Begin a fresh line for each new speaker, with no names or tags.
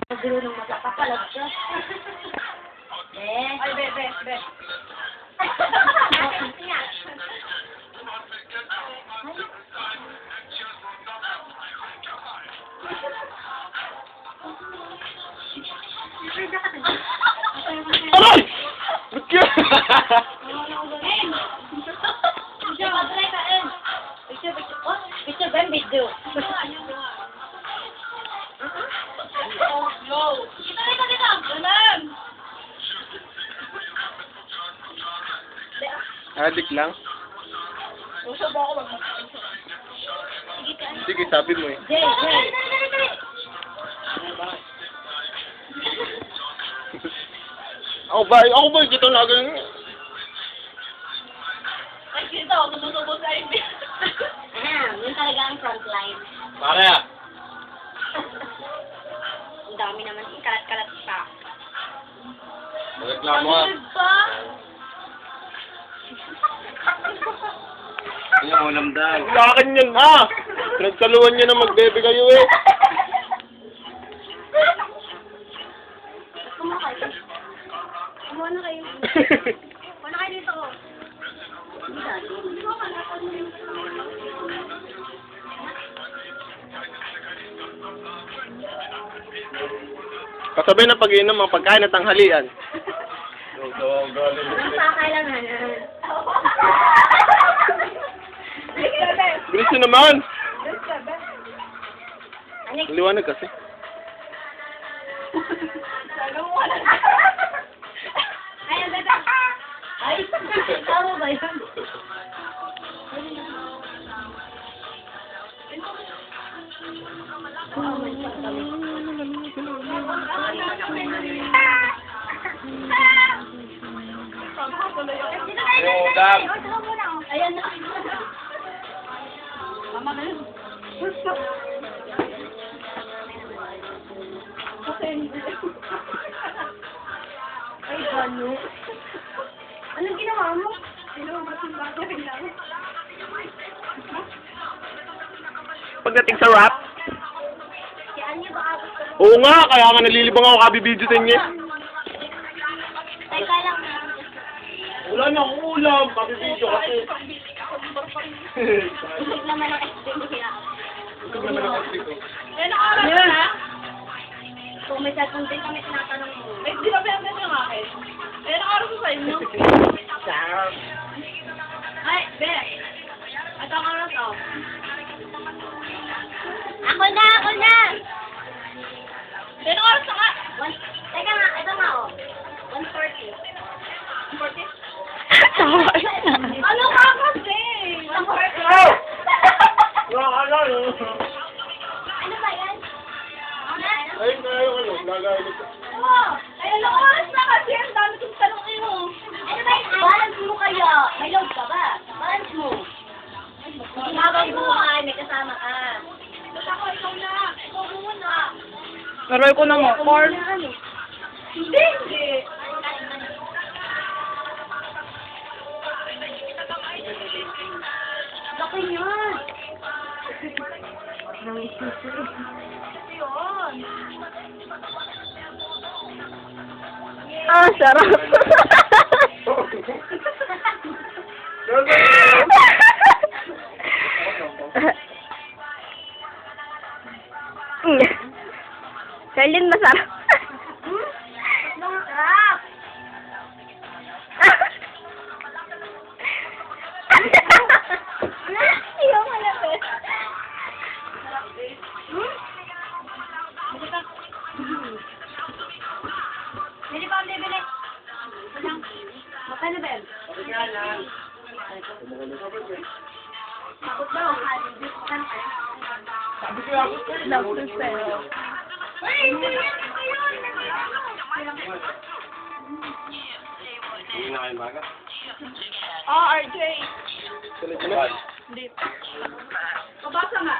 Gulo ng mata, papalag ka.
Ay, be.
Aray! Ba't ka?
Picture ba yung video?
Yo! Kita! Ganun!
Adik lang.
Gusto ba ako mag-
Sige, sabi mo eh.
Jay!
Ako ba? Ito na ganun.
Ay, kita ako, tumutubo sa inyo.
Yun talaga ang frontline.
Pare ah.
Ang dami naman, kalat-kalat pa.
Reklamo ah.
Pa?
Yung ulam daw. Sa akin yan ha. Pinagsaluhan niya na magbebe kayo eh.
Kumuha na kayo. Kumuha na kayo dito.
Kasabay na pag-inom ang pagkain at tanghalian.
Ang kakailangan.
Bilis nyo naman.
Anik.
Liwanag kasi.
Ay, ang bebe. Ay, tama ba yun?
Ulam.
Ayan na.
Mama na yun.
Ay, gano. Anong ginawa mo?
Pagdating sa rap.
Si Anya baka gusto mo.
Oo nga, kaya nga nalilibang ako kabibidyo sa inyo.
Ay, kala mo.
Wala na akong ulam, kabibidyo kasi.
Busog naman ang experience.
Eh, nakaral ka na?
Kung may cellphone din kami tinatanong mo.
Eh, di ba pinagdan yung akin? Eh, nakaral ko sa inyo. Ay, be. At ang oras oh.
Ako na!
Eh, nakaral ka nga.
Teka nga, ito nga oh. 140.
40? Ano ka kasi? 140.
Ano ba yan?
Ayun na yung ano, lagay ko.
Oh, ay, ano oras na kasi? Ang dami kong tanong iyo.
Ano ba yan? Balance mo kaya. May load ka ba? Balance mo. Habang buhay, may kasama ka.
Basta ko, ikaw na. Ikaw muna.
Naroy ko na mo, Cor.
Hindi.
Laki yan.
Yun.
Ah, sarap. Charlene, masarap.
Masarap.
Ayaw malapit.
Hindi pa ang bibili. Magkano ba yan? Takot daw.
Sabi ko ako.
Lapos pero.
Ay, hindi yan.
Hindi na kayo maga.
Oh, RJ.
Sila.
Hindi. Kabasa nga.